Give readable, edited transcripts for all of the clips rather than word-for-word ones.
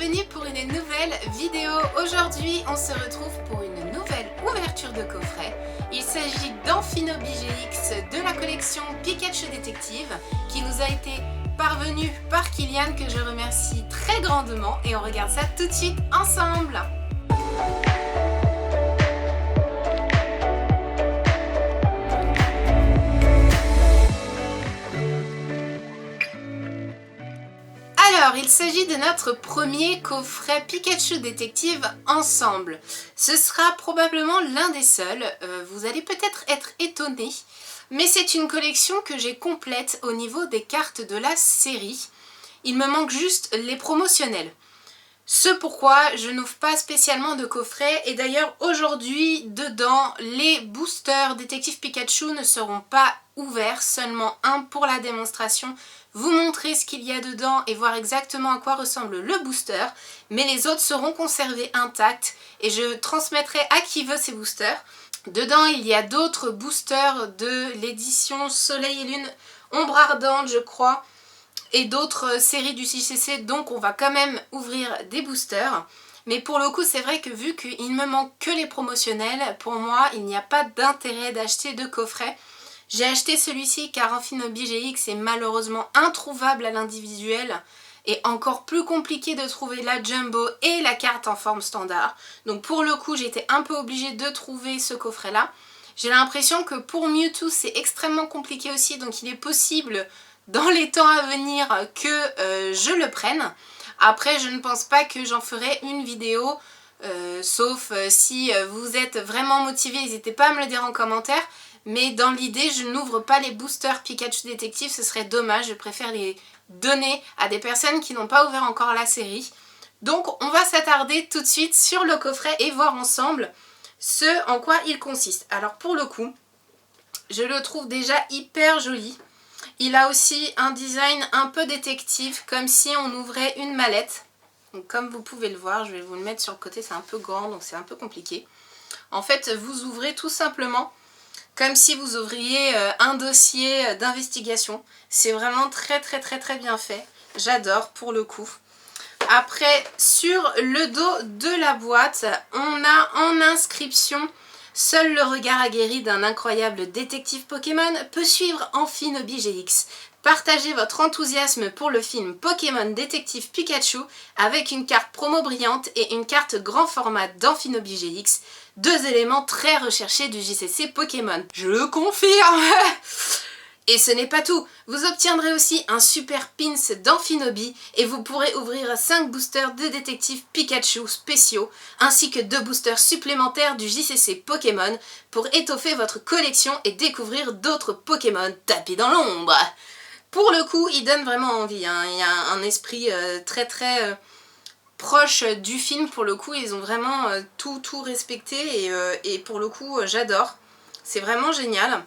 bienvenue pour une nouvelle vidéo. Aujourd'hui, on se retrouve pour une nouvelle ouverture de coffret. Il s'agit d'Amphino BGX de la collection Pikachu Détective qui nous a été parvenue par Kylian, que je remercie très grandement, et on regarde ça tout de suite ensemble. Alors, il s'agit de notre premier coffret Pikachu Détective ensemble. Ce sera probablement l'un des seuls, vous allez peut-être être étonnés, mais c'est une collection que j'ai complète au niveau des cartes de la série. Il me manque juste les promotionnels. Ce pourquoi je n'ouvre pas spécialement de coffret, et d'ailleurs aujourd'hui, dedans, les boosters Détective Pikachu ne seront pas ouverts, seulement un pour la démonstration, vous montrer ce qu'il y a dedans et voir exactement à quoi ressemble le booster, mais les autres seront conservés intacts et je transmettrai à qui veut ces boosters. Dedans, il y a d'autres boosters de l'édition Soleil et Lune, Ombre Ardente je crois, et d'autres séries du JCC, donc on va quand même ouvrir des boosters. Mais pour le coup, c'est vrai que vu qu'il ne me manque que les promotionnels, pour moi, il n'y a pas d'intérêt d'acheter de coffret. J'ai acheté celui-ci car Amphino BGX est malheureusement introuvable à l'individuel et encore plus compliqué de trouver la jumbo et la carte en forme standard. Donc pour le coup, j'ai été un peu obligée de trouver ce coffret-là. J'ai l'impression que pour Mewtwo, c'est extrêmement compliqué aussi, donc il est possible dans les temps à venir que je le prenne. Après, je ne pense pas que j'en ferai une vidéo, sauf si vous êtes vraiment motivés, n'hésitez pas à me le dire en commentaire. Mais dans l'idée, je n'ouvre pas les boosters Pikachu Détective, ce serait dommage, je préfère les donner à des personnes qui n'ont pas ouvert encore la série. Donc on va s'attarder tout de suite sur le coffret et voir ensemble ce en quoi il consiste. Alors pour le coup, je le trouve déjà hyper joli. Il a aussi un design un peu détective, comme si on ouvrait une mallette. Donc comme vous pouvez le voir, je vais vous le mettre sur le côté, c'est un peu grand, donc c'est un peu compliqué. En fait, vous ouvrez tout simplement comme si vous ouvriez un dossier d'investigation. C'est vraiment très bien fait. J'adore pour le coup. Après, sur le dos de la boîte, on a en inscription: seul le regard aguerri d'un incroyable détective Pokémon peut suivre Amphino BGX. Partagez votre enthousiasme pour le film Pokémon Détective Pikachu avec une carte promo brillante et une carte grand format d'Amphino BGX. Deux éléments très recherchés du JCC Pokémon. Je le confirme. Et ce n'est pas tout, vous obtiendrez aussi un super pins d'Amphinobi et vous pourrez ouvrir 5 boosters de détectives Pikachu spéciaux, ainsi que 2 boosters supplémentaires du JCC Pokémon pour étoffer votre collection et découvrir d'autres Pokémon tapis dans l'ombre. Pour le coup, il donne vraiment envie, hein. Il y a un esprit très proche du film. Pour le coup, ils ont vraiment tout respecté et pour le coup, j'adore. C'est vraiment génial.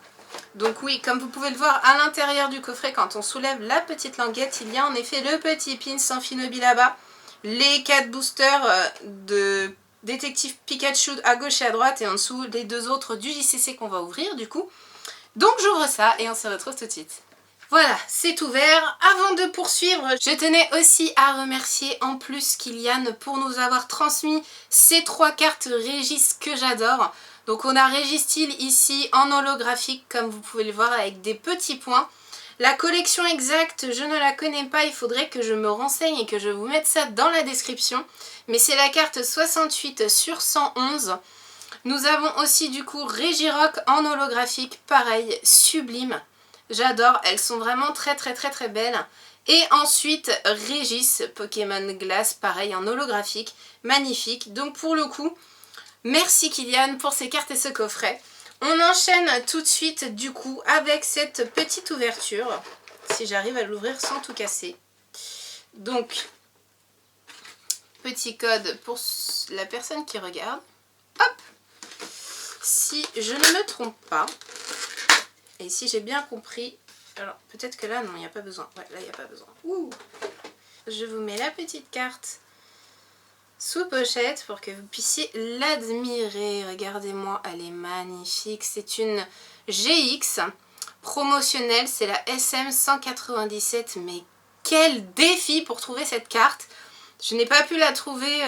Donc oui, comme vous pouvez le voir à l'intérieur du coffret, quand on soulève la petite languette, il y a en effet le petit pin Amphinobi là-bas, les 4 boosters de détective Pikachu à gauche et à droite, et en dessous les 2 autres du JCC qu'on va ouvrir du coup. Donc j'ouvre ça et on se retrouve tout de suite. Voilà, c'est ouvert. Avant de poursuivre, je tenais aussi à remercier en plus Kylian pour nous avoir transmis ces 3 cartes Régis que j'adore. Donc on a Régistyle ici en holographique, comme vous pouvez le voir, avec des petits points. La collection exacte, je ne la connais pas, il faudrait que je me renseigne et que je vous mette ça dans la description. Mais c'est la carte 68 sur 111. Nous avons aussi du coup Regirock en holographique, pareil, sublime. J'adore, elles sont vraiment très belles. Et ensuite Régis, Pokémon Glace, pareil en holographique, magnifique. Donc pour le coup, merci Kylian pour ces cartes et ce coffret. On enchaîne tout de suite du coup avec cette petite ouverture, si j'arrive à l'ouvrir sans tout casser. Donc, petit code pour la personne qui regarde. Hop! Si je ne me trompe pas, et si j'ai bien compris, alors peut-être que là non, il n'y a pas besoin. Ouais, là il n'y a pas besoin. Ouh. Je vous mets la petite carte sous pochette pour que vous puissiez l'admirer. Regardez-moi, elle est magnifique. C'est une GX promotionnelle, c'est la SM 197. Mais quel défi pour trouver cette carte! Je n'ai pas pu la trouver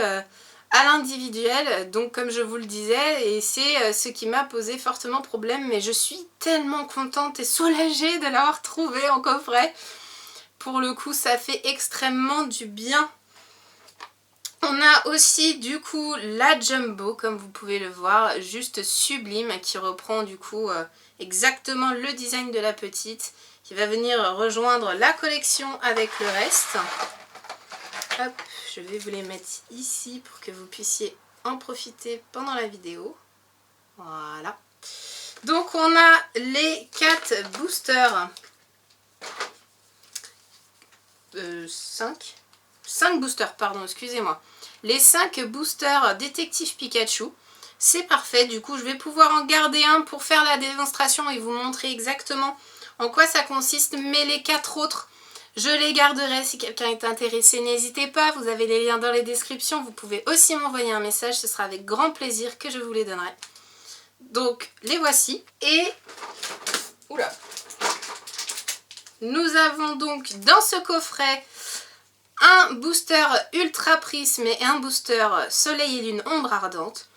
à l'individuel, donc comme je vous le disais, et c'est ce qui m'a posé fortement problème, mais je suis tellement contente et soulagée de l'avoir trouvée en coffret. Pour le coup, ça fait extrêmement du bien. On a aussi du coup la Jumbo, comme vous pouvez le voir, juste sublime, qui reprend du coup exactement le design de la petite, qui va venir rejoindre la collection avec le reste. Hop, je vais vous les mettre ici pour que vous puissiez en profiter pendant la vidéo. Voilà. Donc on a les 4 boosters. 5 boosters, pardon, excusez-moi. Les 5 boosters Détective Pikachu. C'est parfait, du coup je vais pouvoir en garder un pour faire la démonstration et vous montrer exactement en quoi ça consiste. Mais les 4 autres, je les garderai. Si quelqu'un est intéressé, n'hésitez pas, vous avez les liens dans les descriptions. Vous pouvez aussi m'envoyer un message, ce sera avec grand plaisir que je vous les donnerai. Donc les voici. Et... oula. Nous avons donc dans ce coffret un booster Ultra Prisme et un booster Soleil et Lune Ombre Ardente.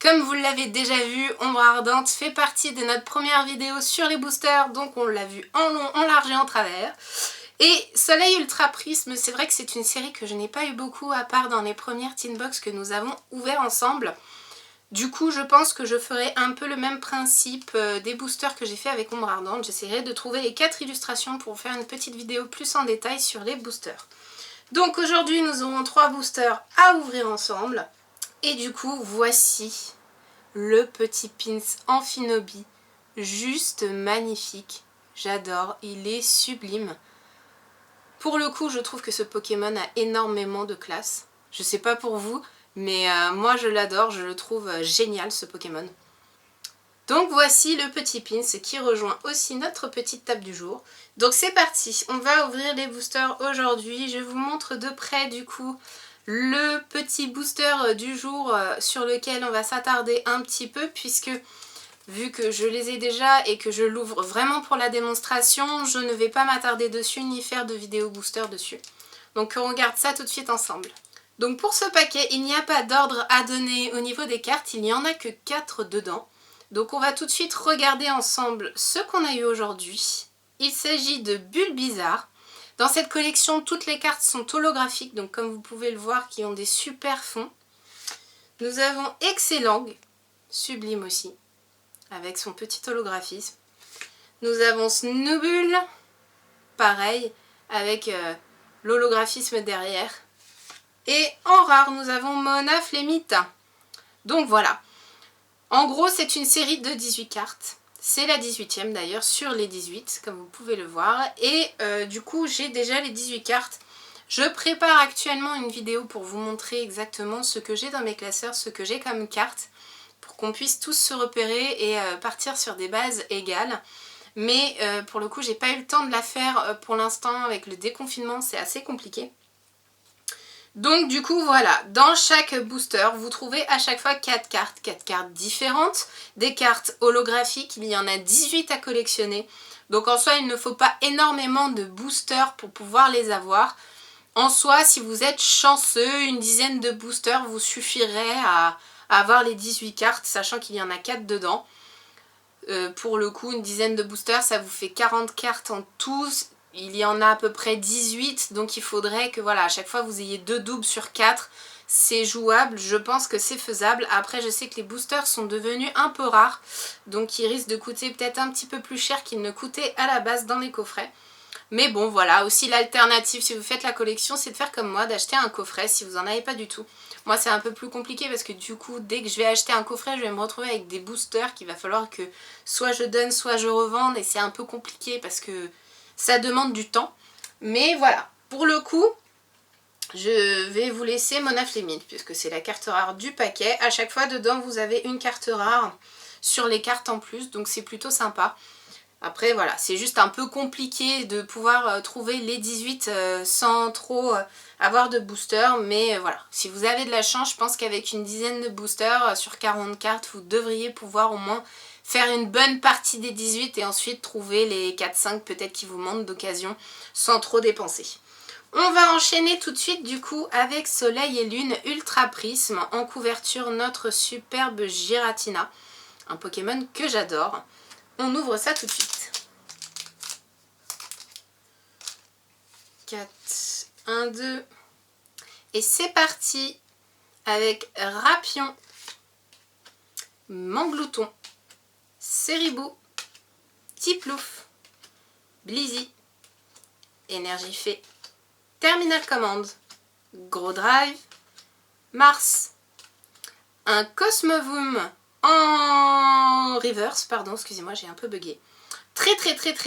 Comme vous l'avez déjà vu, Ombre Ardente fait partie de notre première vidéo sur les boosters, donc on l'a vu en long, en large et en travers. Et Soleil Ultra Prisme, c'est vrai que c'est une série que je n'ai pas eu beaucoup, à part dans les premières Teen Box que nous avons ouvert ensemble. Du coup, je pense que je ferai un peu le même principe des boosters que j'ai fait avec Ombre Ardente. J'essaierai de trouver les 4 illustrations pour faire une petite vidéo plus en détail sur les boosters. Donc aujourd'hui, nous aurons 3 boosters à ouvrir ensemble. Et du coup, voici le petit pins Amphinobi. Juste magnifique. J'adore, il est sublime. Pour le coup, je trouve que ce Pokémon a énormément de classe. Je sais pas pour vous, mais moi je l'adore, je le trouve génial ce Pokémon. Donc voici le petit pins qui rejoint aussi notre petite table du jour. Donc c'est parti, on va ouvrir les boosters aujourd'hui. Je vous montre de près du coup le petit booster du jour sur lequel on va s'attarder un petit peu, puisque vu que je les ai déjà et que je l'ouvre vraiment pour la démonstration, je ne vais pas m'attarder dessus ni faire de vidéo booster dessus. Donc on regarde ça tout de suite ensemble. Donc pour ce paquet, il n'y a pas d'ordre à donner au niveau des cartes, il n'y en a que 4 dedans. Donc on va tout de suite regarder ensemble ce qu'on a eu aujourd'hui. Il s'agit de Bulbizarre. Dans cette collection, toutes les cartes sont holographiques, donc comme vous pouvez le voir, qui ont des super fonds. Nous avons Excellang, sublime aussi, avec son petit holographisme. Nous avons Snubbull, pareil, avec l'holographisme derrière. Et en rare, nous avons Mona Flémite. Donc voilà. En gros, c'est une série de 18 cartes. C'est la 18e d'ailleurs, sur les 18, comme vous pouvez le voir. Et du coup, j'ai déjà les 18 cartes. Je prépare actuellement une vidéo pour vous montrer exactement ce que j'ai dans mes classeurs, ce que j'ai comme cartes, pour qu'on puisse tous se repérer et partir sur des bases égales. Mais pour le coup, j'ai pas eu le temps de la faire pour l'instant. Avec le déconfinement, c'est assez compliqué. Donc du coup voilà, dans chaque booster, vous trouvez à chaque fois 4 cartes différentes, des cartes holographiques, il y en a 18 à collectionner. Donc en soi, il ne faut pas énormément de boosters pour pouvoir les avoir. En soi, si vous êtes chanceux, une dizaine de boosters vous suffirait à avoir les 18 cartes, sachant qu'il y en a 4 dedans. Pour le coup, une dizaine de boosters, ça vous fait 40 cartes en tout. Il y en a à peu près 18, donc il faudrait que voilà, à chaque fois vous ayez 2 doubles sur 4. C'est jouable, je pense que c'est faisable. Après, je sais que les boosters sont devenus un peu rares, donc ils risquent de coûter peut-être un petit peu plus cher qu'ils ne coûtaient à la base dans les coffrets. Mais bon, voilà, aussi l'alternative si vous faites la collection, c'est de faire comme moi, d'acheter un coffret si vous n'en avez pas du tout. Moi, c'est un peu plus compliqué parce que du coup, dès que je vais acheter un coffret, je vais me retrouver avec des boosters qu'il va falloir que soit je donne, soit je revende. Et c'est un peu compliqué parce que ça demande du temps. Mais voilà, pour le coup, je vais vous laisser Mona Flémite puisque c'est la carte rare du paquet. À chaque fois, dedans, vous avez une carte rare sur les cartes en plus. Donc c'est plutôt sympa. Après voilà, c'est juste un peu compliqué de pouvoir trouver les 18 sans trop avoir de boosters. Mais voilà, si vous avez de la chance, je pense qu'avec une dizaine de boosters sur 40 cartes, vous devriez pouvoir au moins faire une bonne partie des 18 et ensuite trouver les 4-5 peut-être qui vous manquent d'occasion sans trop dépenser. On va enchaîner tout de suite du coup avec Soleil et Lune Ultra Prisme. En couverture, notre superbe Giratina, un Pokémon que j'adore. On ouvre ça tout de suite. 4, 1, 2. Et c'est parti avec Rapion, Manglouton, Ceribou, Tiplouf, Blizzy, Énergie Fée, Terminal Command, Gros Drive, Mars, un Cosmovoom en reverse, pardon, excusez-moi, j'ai un peu bugué. Très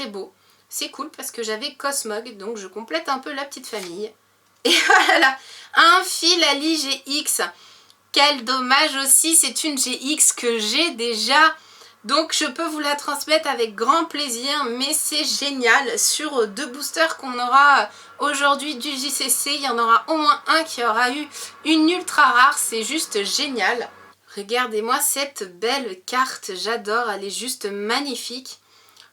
beau. C'est cool parce que j'avais Cosmog, donc je complète un peu la petite famille. Et voilà, un Filali GX. Quel dommage aussi, c'est une GX que j'ai déjà. Donc je peux vous la transmettre avec grand plaisir, mais c'est génial. Sur 2 boosters qu'on aura aujourd'hui du JCC, il y en aura au moins un qui aura eu une ultra rare, c'est juste génial. Regardez-moi cette belle carte, j'adore, elle est juste magnifique.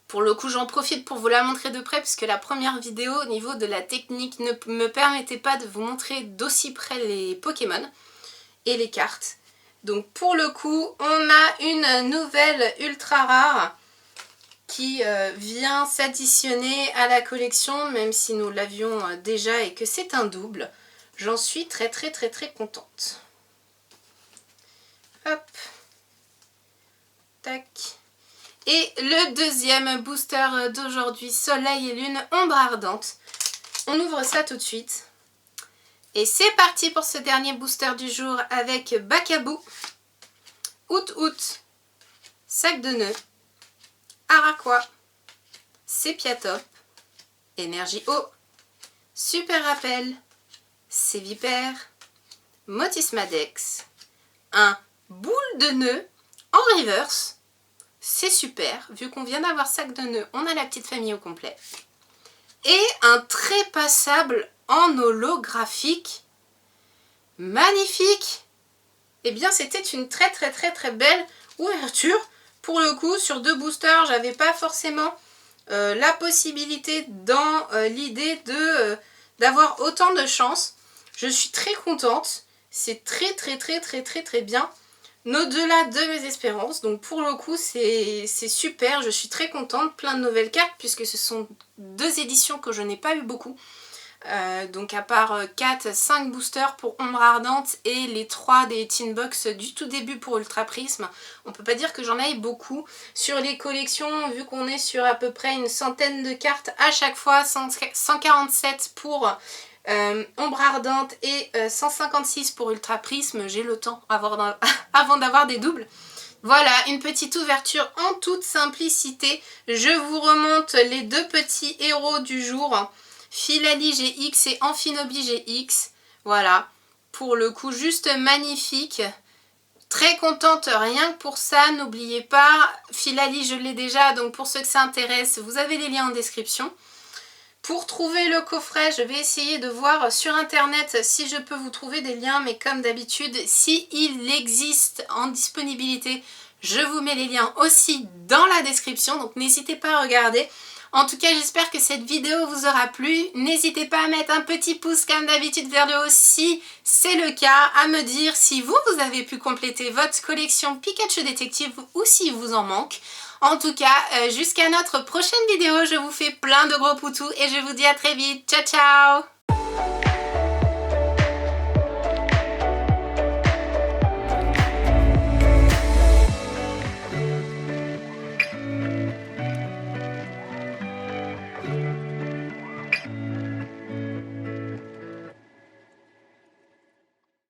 Pour le coup, j'en profite pour vous la montrer de près puisque la première vidéo au niveau de la technique ne me permettait pas de vous montrer d'aussi près les Pokémon et les cartes. Donc pour le coup, on a une nouvelle ultra rare qui vient s'additionner à la collection, même si nous l'avions déjà et que c'est un double. J'en suis très contente. Hop. Tac. Et le deuxième booster d'aujourd'hui, Soleil et Lune, Ombre Ardente. On ouvre ça tout de suite. Et c'est parti pour ce dernier booster du jour avec Bakabou, Out, Sac de Nœuds, Araqua, Sépiatop, Énergie Eau, Super Rappel, Sévipère, Motismadex, un Boule de Nœud en reverse. C'est super, vu qu'on vient d'avoir Sac de Nœuds, on a la petite famille au complet. Et un très passable en holographique. Magnifique. Eh bien, c'était une très belle ouverture. Pour le coup, sur 2 boosters, j'avais pas forcément la possibilité dans l'idée d'avoir autant de chance. Je suis très contente. C'est très bien. Au-delà de mes espérances. Donc pour le coup, c'est super. Je suis très contente. Plein de nouvelles cartes puisque ce sont 2 éditions que je n'ai pas eu beaucoup. Donc à part 4-5 boosters pour Ombre Ardente et les 3 des Teen Box du tout début pour Ultra Prisme, on peut pas dire que j'en aille beaucoup. Sur les collections, vu qu'on est sur à peu près une centaine de cartes à chaque fois, 147 pour Ombre Ardente et 156 pour Ultra Prisme, j'ai le temps avant d'avoir des doubles. Voilà, une petite ouverture en toute simplicité. Je vous remonte les 2 petits héros du jour. Filali GX et Amphinobi GX. Voilà, pour le coup juste magnifique. Très contente rien que pour ça. N'oubliez pas, Filali je l'ai déjà, donc pour ceux que ça intéresse, vous avez les liens en description. Pour trouver le coffret, je vais essayer de voir sur internet si je peux vous trouver des liens, mais comme d'habitude, s'il existe en disponibilité, je vous mets les liens aussi dans la description, donc n'hésitez pas à regarder. En tout cas, j'espère que cette vidéo vous aura plu. N'hésitez pas à mettre un petit pouce comme d'habitude vers le haut si c'est le cas, à me dire si vous avez pu compléter votre collection Pikachu Détective ou s'il vous en manque. En tout cas, jusqu'à notre prochaine vidéo, je vous fais plein de gros poutous et je vous dis à très vite. Ciao ciao!